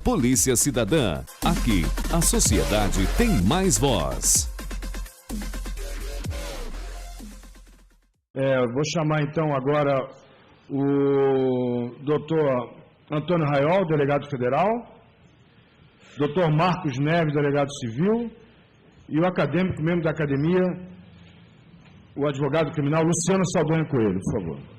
Polícia Cidadã. Aqui, a sociedade tem mais voz. Vou chamar então agora o doutor Antônio Raiol, delegado federal, doutor Marcos Neves, delegado civil, e o acadêmico, membro da academia, o advogado criminal Luciano Saldanha Coelho, por favor.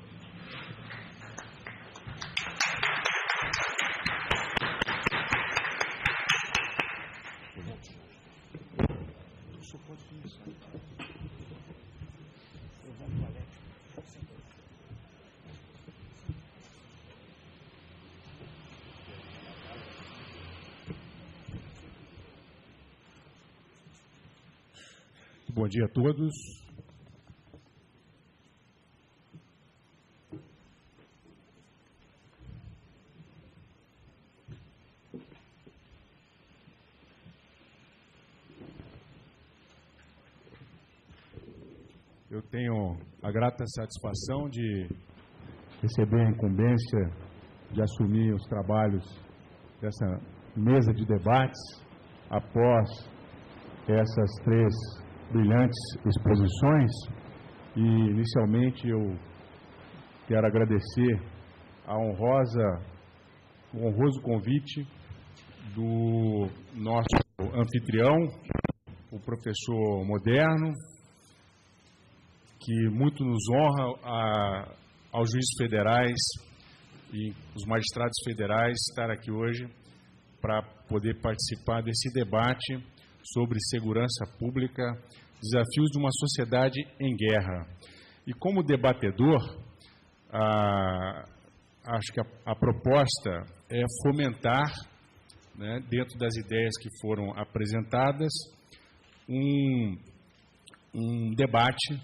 Bom dia a todos. Eu tenho a grata satisfação de receber a incumbência de assumir os trabalhos dessa mesa de debates após essas três brilhantes exposições. E inicialmente eu quero agradecer o honroso convite do nosso anfitrião, o professor Moderno, que muito nos honra aos juízes federais e os magistrados federais estar aqui hoje para poder participar desse debate sobre segurança pública, desafios de uma sociedade em guerra. E como debatedor, acho que a proposta é fomentar, né, dentro das ideias que foram apresentadas, um debate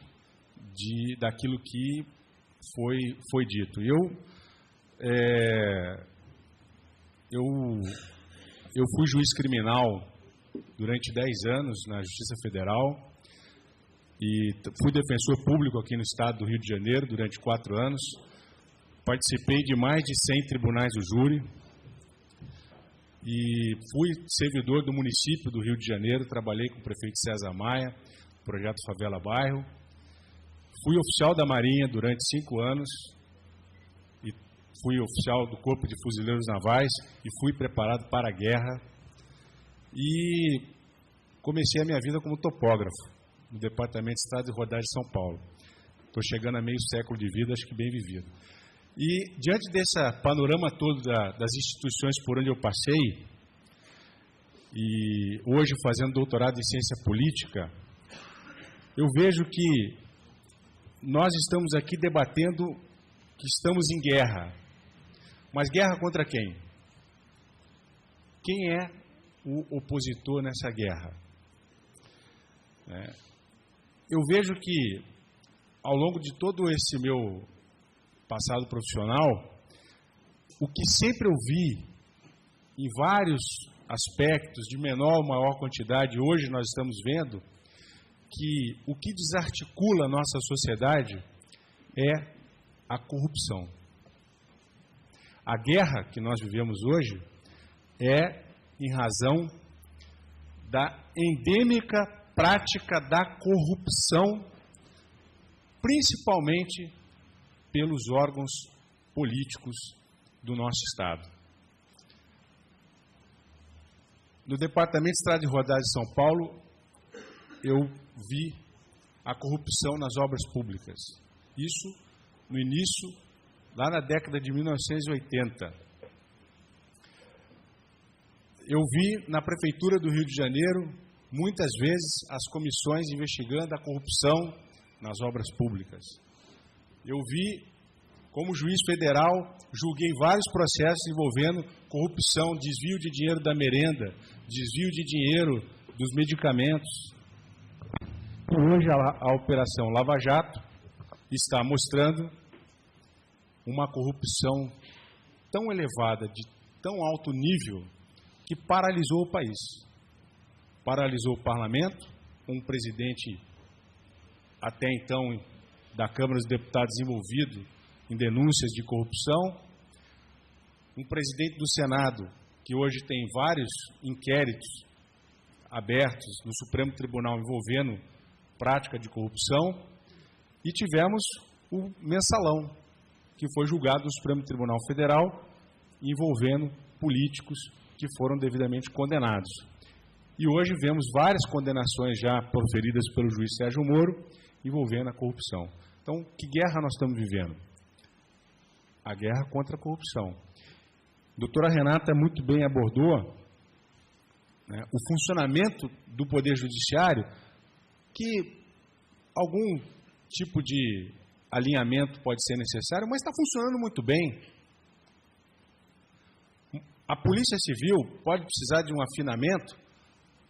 daquilo que foi dito. Eu fui juiz criminal durante 10 anos na Justiça Federal e fui defensor público aqui no estado do Rio de Janeiro durante 4 anos. Participei de mais de 100 tribunais do júri e fui servidor do município do Rio de Janeiro, trabalhei com o prefeito César Maia, projeto Favela Bairro. Fui oficial da Marinha durante 5 anos e fui oficial do Corpo de Fuzileiros Navais e fui preparado para a guerra. E comecei a minha vida como topógrafo no Departamento de Estradas e Rodagens de São Paulo. Estou chegando a meio século de vida, acho que bem vivido. E diante desse panorama todo das instituições por onde eu passei, e hoje fazendo doutorado em ciência política, eu vejo que nós estamos aqui debatendo que estamos em guerra. Mas guerra contra quem? Quem é o opositor nessa guerra? Eu vejo que, ao longo de todo esse meu passado profissional, o que sempre eu vi, em vários aspectos, de menor ou maior quantidade, hoje nós estamos vendo, que o que desarticula a nossa sociedade é a corrupção. A guerra que nós vivemos hoje é em razão da endêmica prática da corrupção, principalmente pelos órgãos políticos do nosso Estado. No Departamento de Estradas e Rodagens de São Paulo, eu vi a corrupção nas obras públicas. Isso no início, lá na década de 1980. Eu vi na Prefeitura do Rio de Janeiro, muitas vezes, as comissões investigando a corrupção nas obras públicas. Eu vi, como juiz federal, julguei vários processos envolvendo corrupção, desvio de dinheiro da merenda, desvio de dinheiro dos medicamentos. E hoje a Operação Lava Jato está mostrando uma corrupção tão elevada, de tão alto nível, que paralisou o país. Paralisou o parlamento, um presidente até então da Câmara dos Deputados envolvido em denúncias de corrupção, um presidente do Senado que hoje tem vários inquéritos abertos no Supremo Tribunal envolvendo prática de corrupção, e tivemos o Mensalão, que foi julgado no Supremo Tribunal Federal, envolvendo políticos que foram devidamente condenados. E hoje vemos várias condenações já proferidas pelo juiz Sérgio Moro envolvendo a corrupção. Então, que guerra nós estamos vivendo? A guerra contra a corrupção. A doutora Renata muito bem abordou, né, o funcionamento do Poder Judiciário, que algum tipo de alinhamento pode ser necessário, mas está funcionando muito bem. A Polícia Civil pode precisar de um afinamento,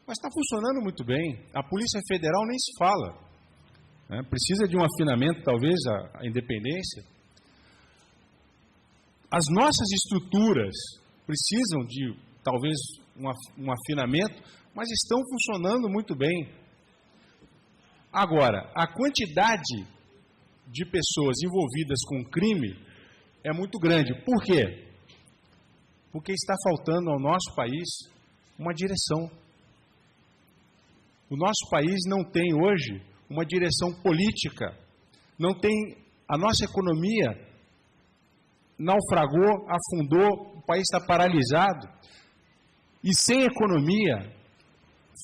mas está funcionando muito bem. A Polícia Federal nem se fala, né? Precisa de um afinamento, talvez, a independência. As nossas estruturas precisam de, talvez, um afinamento, mas estão funcionando muito bem. Agora, a quantidade de pessoas envolvidas com crime é muito grande. Por quê? Porque está faltando ao nosso país uma direção. O nosso país não tem hoje uma direção política, não tem, a nossa economia naufragou, afundou, o país está paralisado. E sem economia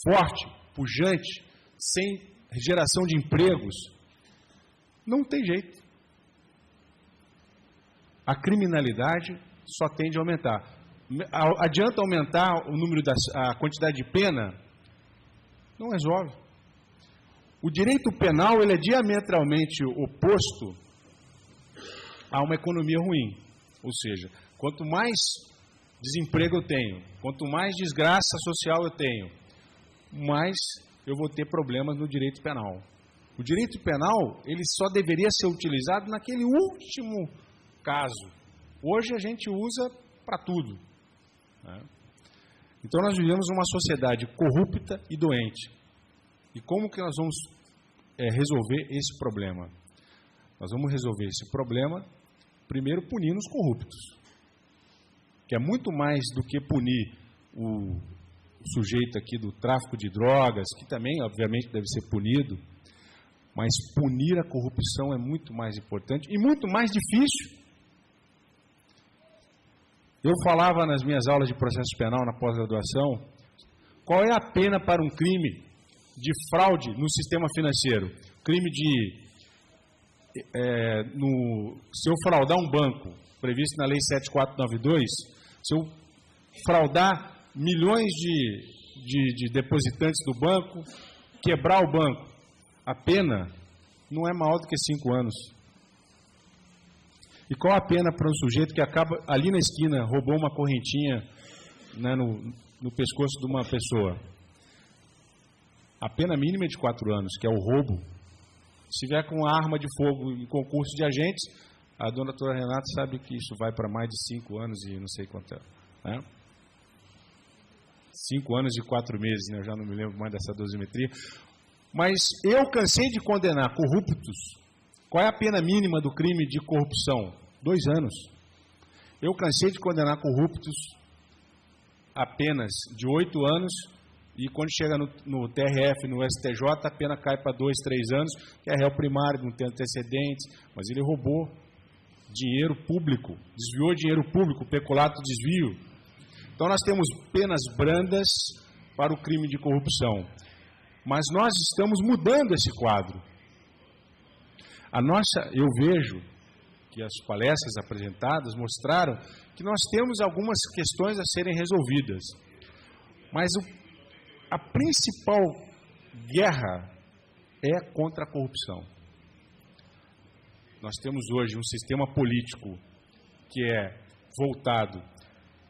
forte, pujante, sem geração de empregos, não tem jeito. A criminalidade só tende a aumentar. Adianta aumentar o número a quantidade de pena? Não resolve. O direito penal ele é diametralmente oposto a uma economia ruim. Ou seja, quanto mais desemprego eu tenho, quanto mais desgraça social eu tenho, mais eu vou ter problemas no direito penal. O direito penal ele só deveria ser utilizado naquele último caso. Hoje a gente usa para tudo, né? Então nós vivemos uma sociedade corrupta e doente. E como que nós vamos resolver esse problema? Nós vamos resolver esse problema primeiro punindo os corruptos, que é muito mais do que punir o sujeito aqui do tráfico de drogas, que também obviamente deve ser punido, mas punir a corrupção é muito mais importante e muito mais difícil. Eu falava nas minhas aulas de processo penal na pós-graduação, qual é a pena para um crime de fraude no sistema financeiro? Crime de, se eu fraudar um banco, previsto na Lei 7492, se eu fraudar milhões de depositantes do banco, quebrar o banco, a pena não é maior do que 5 anos. E qual a pena para um sujeito que acaba ali na esquina, roubou uma correntinha, né, no pescoço de uma pessoa? A pena mínima é de 4 anos, que é o roubo. Se vier com arma de fogo em concurso de agentes, a doutora Renata sabe que isso vai para mais de 5 anos e não sei quanto é. Né? 5 anos e 4 meses, né? Eu já não me lembro mais dessa dosimetria. Mas eu cansei de condenar corruptos. Qual é a pena mínima do crime de corrupção? 2 anos. Eu cansei de condenar corruptos apenas de 8 anos, e quando chega no TRF, no STJ, a pena cai para 2, 3 anos, que é réu primário, não tem antecedentes, mas ele roubou dinheiro público, desviou dinheiro público, peculato desvio. Então nós temos penas brandas para o crime de corrupção. Mas nós estamos mudando esse quadro. Eu vejo que as palestras apresentadas mostraram que nós temos algumas questões a serem resolvidas. Mas a principal guerra é contra a corrupção. Nós temos hoje um sistema político que é voltado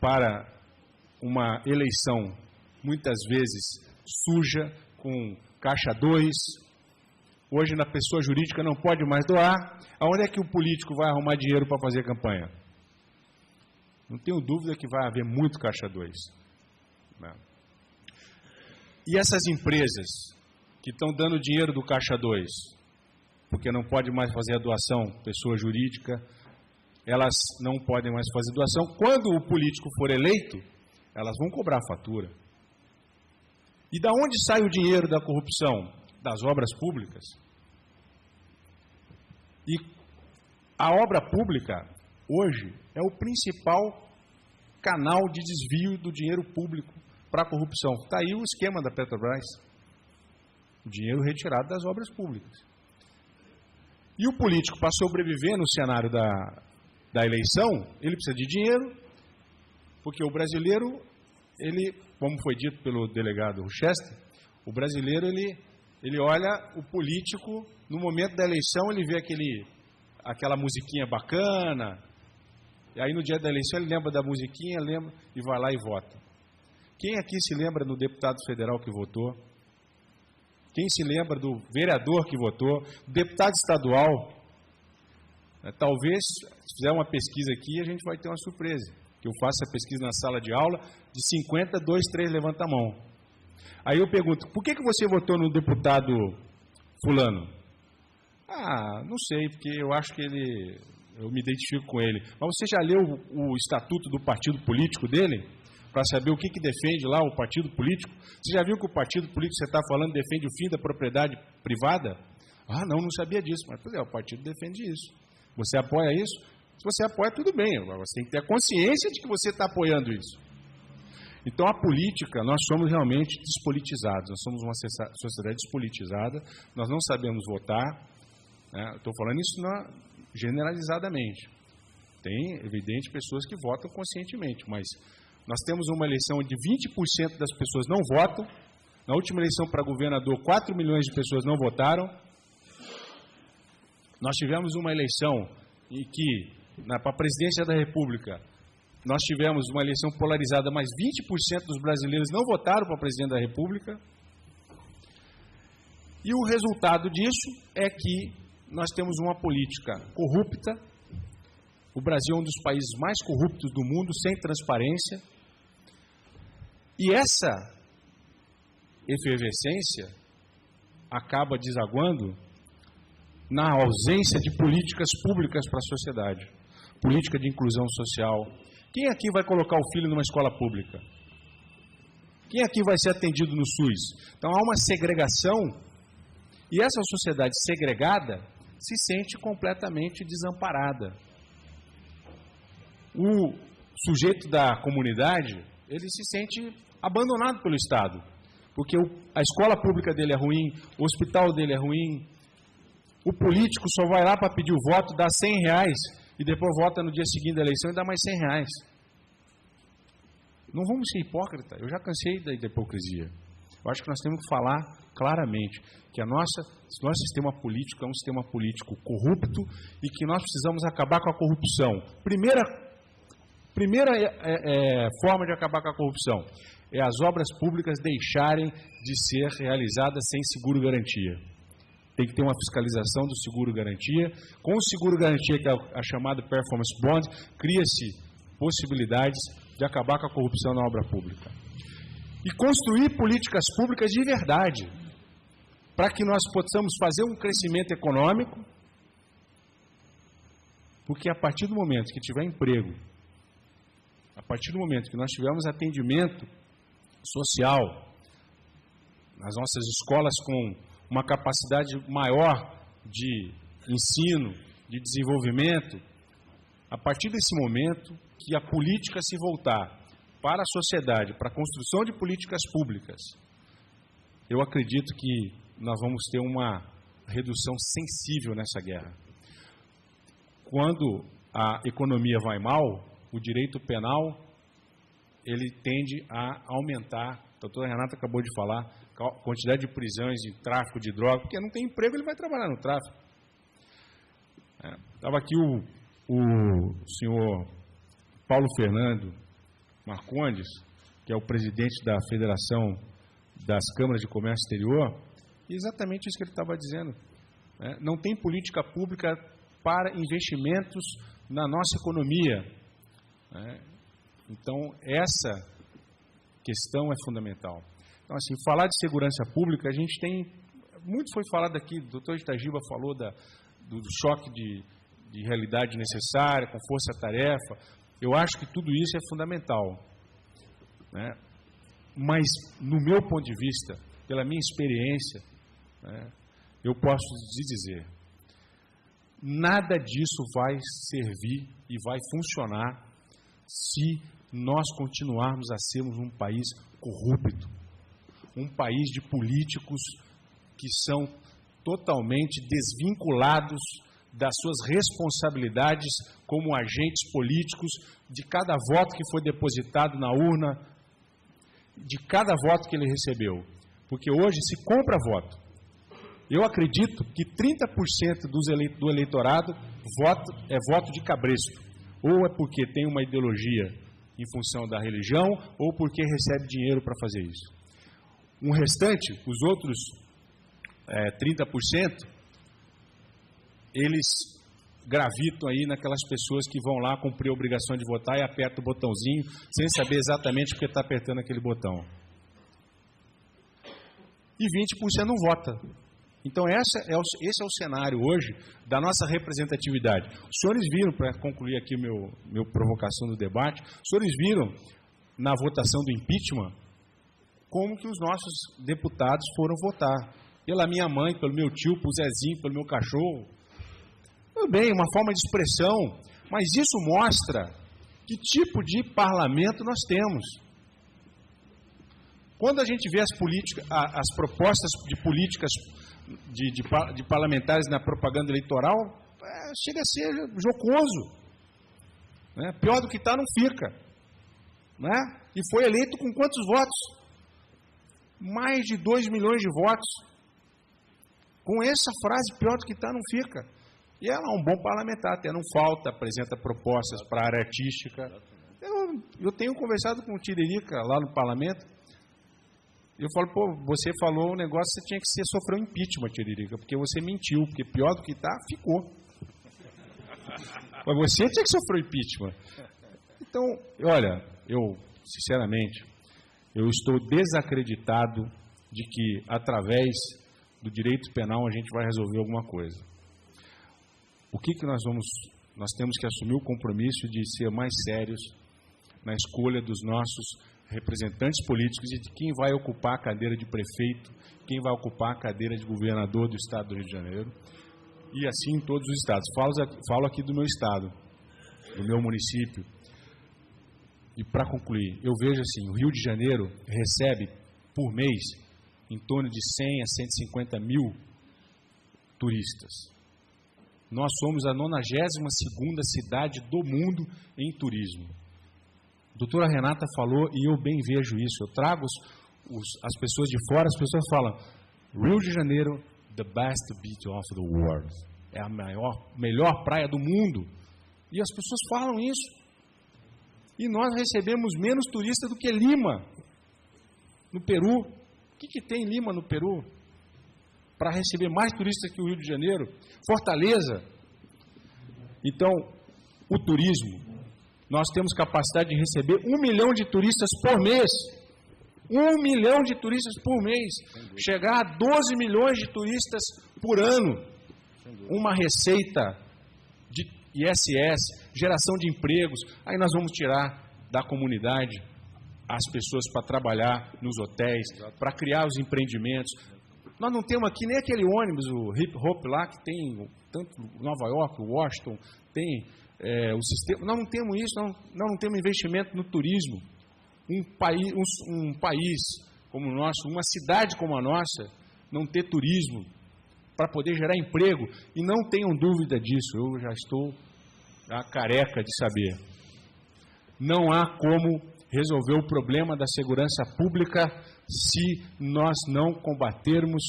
para uma eleição, muitas vezes suja, com caixa 2. Hoje, na pessoa jurídica, não pode mais doar. Aonde é que o político vai arrumar dinheiro para fazer campanha? Não tenho dúvida que vai haver muito caixa 2. Né? E essas empresas que estão dando dinheiro do caixa 2, porque não pode mais fazer a doação, pessoa jurídica, elas não podem mais fazer doação. Quando o político for eleito, elas vão cobrar a fatura. E da onde sai o dinheiro da corrupção? Das obras públicas. E a obra pública, hoje, é o principal canal de desvio do dinheiro público para a corrupção. Está aí o esquema da Petrobras. O dinheiro retirado das obras públicas. E o político, para sobreviver no cenário da eleição, ele precisa de dinheiro, porque o brasileiro, ele, como foi dito pelo delegado Rochester, o brasileiro, ele olha o político, no momento da eleição, ele vê aquela musiquinha bacana, e aí no dia da eleição ele lembra da musiquinha, lembra, e vai lá e vota. Quem aqui se lembra do deputado federal que votou? Quem se lembra do vereador que votou? Do deputado estadual? Talvez, se fizer uma pesquisa aqui, a gente vai ter uma surpresa. Que eu faço a pesquisa na sala de aula, de 50, 2, 3 levanta a mão. Aí eu pergunto, por que você votou no deputado fulano? Ah, não sei, porque eu acho que eu me identifico com ele. Mas você já leu o estatuto do partido político dele? Para saber o que defende lá o partido político? Você já viu que o partido político que você está falando defende o fim da propriedade privada? Ah, não sabia disso. Mas, pois é, o partido defende isso. Você apoia isso? Se você apoia, tudo bem. Você tem que ter a consciência de que você está apoiando isso. Então, a política, nós somos realmente despolitizados. Nós somos uma sociedade despolitizada. Nós não sabemos votar. Né? Estou falando isso generalizadamente. Tem, evidente, pessoas que votam conscientemente, mas nós temos uma eleição onde 20% das pessoas não votam. Na última eleição para governador, 4 milhões de pessoas não votaram. Nós tivemos uma eleição em que, para a presidência da República, nós tivemos uma eleição polarizada, mas 20% dos brasileiros não votaram para presidente da República. E o resultado disso é que nós temos uma política corrupta. O Brasil é um dos países mais corruptos do mundo, sem transparência. E essa efervescência acaba desaguando na ausência de políticas públicas para a sociedade. Política de inclusão social. Quem aqui vai colocar o filho numa escola pública? Quem aqui vai ser atendido no SUS? Então há uma segregação, e essa sociedade segregada se sente completamente desamparada. O sujeito da comunidade, ele se sente abandonado pelo Estado, porque a escola pública dele é ruim, o hospital dele é ruim, o político só vai lá para pedir o voto, dá R$100 e depois vota no dia seguinte da eleição e dá mais R$100. Não vamos ser hipócritas, eu já cansei da hipocrisia. Eu acho que nós temos que falar claramente que nosso sistema político é um sistema político corrupto e que nós precisamos acabar com a corrupção. Primeira forma de acabar com a corrupção é as obras públicas deixarem de ser realizadas sem seguro-garantia. Tem que ter uma fiscalização do seguro-garantia. Com o seguro-garantia, que é a chamada performance bond, cria-se possibilidades de acabar com a corrupção na obra pública. E construir políticas públicas de verdade, para que nós possamos fazer um crescimento econômico, porque a partir do momento que tiver emprego, a partir do momento que nós tivermos atendimento social, nas nossas escolas com uma capacidade maior de ensino, de desenvolvimento, a partir desse momento que a política se voltar para a sociedade, para a construção de políticas públicas, eu acredito que nós vamos ter uma redução sensível nessa guerra. Quando a economia vai mal, o direito penal, ele tende a aumentar. A doutora Renata acabou de falar, a quantidade de prisões de tráfico de droga, porque não tem emprego, ele vai trabalhar no tráfico. Estava aqui o senhor Paulo Fernando Marcondes, que é o presidente da Federação das Câmaras de Comércio Exterior, e exatamente isso que ele estava dizendo. Não tem política pública para investimentos na nossa economia. Então, essa questão é fundamental. Então, assim, falar de segurança pública, a gente tem... Muito foi falado aqui, o doutor Itagiba falou do choque de realidade necessária, com força-tarefa. Eu acho que tudo isso é fundamental. né? Mas, no meu ponto de vista, pela minha experiência, né, eu posso te dizer, nada disso vai servir e vai funcionar se nós continuarmos a sermos um país corrupto, um país de políticos que são totalmente desvinculados das suas responsabilidades como agentes políticos, de cada voto que foi depositado na urna, de cada voto que ele recebeu. Porque hoje se compra voto. Eu acredito que 30% do eleitorado é voto de cabresto. Ou é porque tem uma ideologia em função da religião, ou porque recebe dinheiro para fazer isso. Um restante, os outros 30%, eles gravitam aí naquelas pessoas que vão lá cumprir a obrigação de votar e apertam o botãozinho sem saber exatamente porque está apertando aquele botão. E 20% não vota. Então, esse é o cenário hoje da nossa representatividade. Os senhores viram, para concluir aqui meu provocação do debate, os senhores viram na votação do impeachment como que os nossos deputados foram votar. Pela minha mãe, pelo meu tio, pelo Zezinho, pelo meu cachorro. Tudo bem, uma forma de expressão, mas isso mostra que tipo de parlamento nós temos. Quando a gente vê as propostas de políticas de parlamentares na propaganda eleitoral, chega a ser jocoso. Né? Pior do que está, não fica. Né? E foi eleito com quantos votos? Mais de 2 milhões de votos. Com essa frase, pior do que está, não fica. E ela é um bom parlamentar, até não falta, apresenta propostas para a área artística. Eu tenho conversado com o Tiririca lá no parlamento. Eu falo, pô, você falou um negócio, você tinha que sofrer um impeachment, Tiririca, porque você mentiu, porque pior do que está, ficou. Mas você tinha que sofrer um impeachment. Então, olha, eu, sinceramente, eu estou desacreditado de que, através do direito penal, a gente vai resolver alguma coisa. O que nós temos que assumir o compromisso de ser mais sérios na escolha dos nossos representantes políticos e de quem vai ocupar a cadeira de prefeito, quem vai ocupar a cadeira de governador do Estado do Rio de Janeiro, e assim em todos os estados. Falo aqui do meu estado, do meu município. E para concluir, eu vejo assim, o Rio de Janeiro recebe por mês em torno de 100 a 150 mil turistas. Nós somos a 92ª cidade do mundo em turismo. A doutora Renata falou, e eu bem vejo isso, eu trago as pessoas de fora, as pessoas falam, Rio de Janeiro, the best beach of the world. É a melhor praia do mundo. E as pessoas falam isso. E nós recebemos menos turistas do que Lima, no Peru. O que tem Lima, no Peru, para receber mais turistas que o Rio de Janeiro? Fortaleza. Então, o turismo, nós temos capacidade de receber 1 milhão de turistas por mês. 1 milhão de turistas por mês. Chegar a 12 milhões de turistas por ano. Uma receita de ISS, geração de empregos. Aí nós vamos tirar da comunidade as pessoas para trabalhar nos hotéis, para criar os empreendimentos. Nós não temos aqui nem aquele ônibus, o Hip Hop lá, que tem tanto Nova York, Washington, tem o sistema. Nós não temos isso, nós não temos investimento no turismo. Um país como o nosso, uma cidade como a nossa, não ter turismo para poder gerar emprego. E não tenham dúvida disso, eu já estou careca de saber. Não há como resolver o problema da segurança pública se nós não combatermos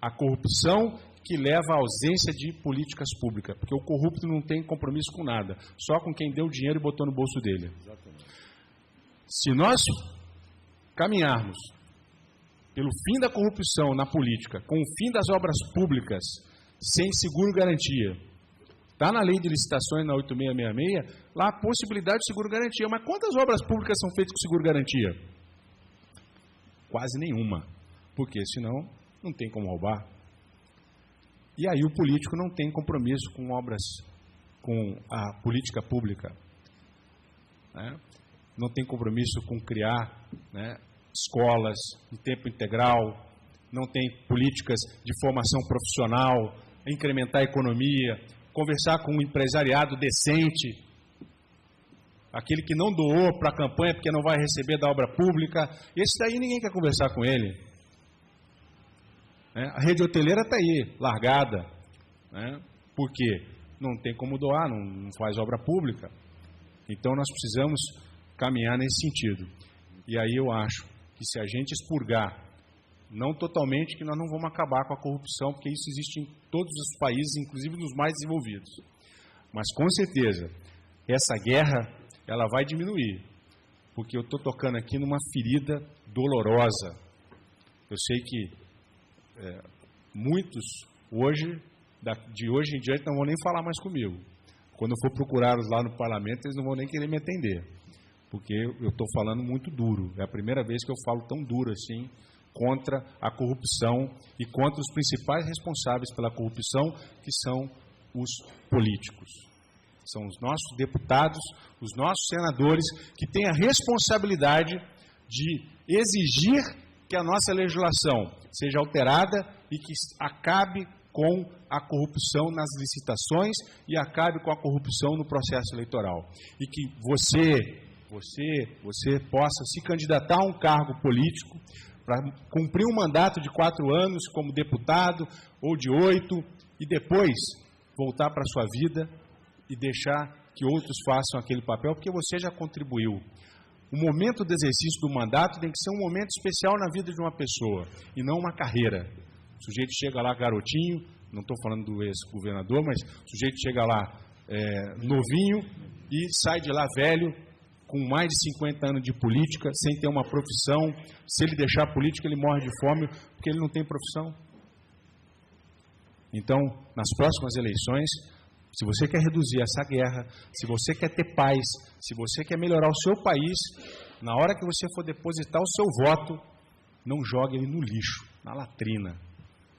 a corrupção que leva à ausência de políticas públicas, porque o corrupto não tem compromisso com nada, só com quem deu o dinheiro e botou no bolso dele. Exatamente. Se nós caminharmos pelo fim da corrupção na política, com o fim das obras públicas, sem seguro-garantia, está na lei de licitações, na 8666, lá a possibilidade de seguro-garantia. Mas quantas obras públicas são feitas com seguro-garantia? Quase nenhuma. Porque senão não tem como roubar. E aí o político não tem compromisso com obras, com a política pública. Né? não tem compromisso com criar, né, escolas em tempo integral, não tem políticas de formação profissional, incrementar a economia, conversar com um empresariado decente, aquele que não doou para a campanha porque não vai receber da obra pública, esse daí ninguém quer conversar com ele. A rede hoteleira está aí, largada, né? Por quê? Não tem como doar, não faz obra pública. Então nós precisamos caminhar nesse sentido. E aí eu acho que se a gente expurgar, não totalmente, que nós não vamos acabar com a corrupção, porque isso existe em todos os países, inclusive nos mais desenvolvidos. Mas com certeza, essa guerra, ela vai diminuir, porque eu estou tocando aqui numa ferida dolorosa. Eu sei que muitos, de hoje em diante, não vão nem falar mais comigo. Quando eu for procurá-los lá no parlamento, eles não vão nem querer me atender, porque eu estou falando muito duro. É a primeira vez que eu falo tão duro assim, contra a corrupção e contra os principais responsáveis pela corrupção, que são os políticos. São os nossos deputados, os nossos senadores, que têm a responsabilidade de exigir que a nossa legislação seja alterada e que acabe com a corrupção nas licitações e acabe com a corrupção no processo eleitoral. E que você possa se candidatar a um cargo político para cumprir um mandato de 4 anos como deputado ou de 8 e depois voltar para a sua vida e deixar que outros façam aquele papel, porque você já contribuiu. O momento do exercício do mandato tem que ser um momento especial na vida de uma pessoa, e não uma carreira. O sujeito chega lá garotinho, não estou falando do ex-governador, mas o sujeito chega lá novinho e sai de lá velho, com mais de 50 anos de política, sem ter uma profissão. Se ele deixar a política, ele morre de fome, porque ele não tem profissão. Então, nas próximas eleições, se você quer reduzir essa guerra, se você quer ter paz, se você quer melhorar o seu país, na hora que você for depositar o seu voto, não jogue ele no lixo, na latrina,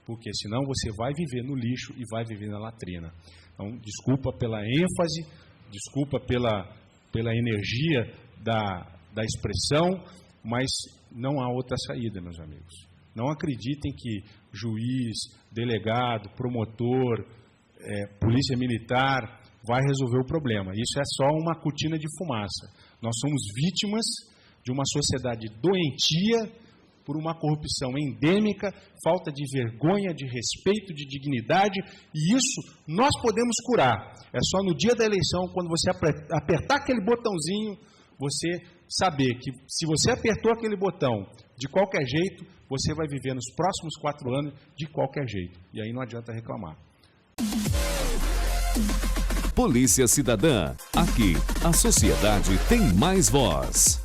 porque senão você vai viver no lixo e vai viver na latrina. Então, desculpa pela ênfase, desculpa pela energia da expressão, mas não há outra saída, meus amigos. Não acreditem que juiz, delegado, promotor, polícia militar vai resolver o problema. Isso é só uma cortina de fumaça. Nós somos vítimas de uma sociedade doentia por uma corrupção endêmica, falta de vergonha, de respeito, de dignidade, e isso nós podemos curar. É só no dia da eleição, quando você apertar aquele botãozinho, você saber que se você apertou aquele botão de qualquer jeito, você vai viver nos próximos 4 anos de qualquer jeito. E aí não adianta reclamar. Polícia Cidadã. Aqui, a sociedade tem mais voz.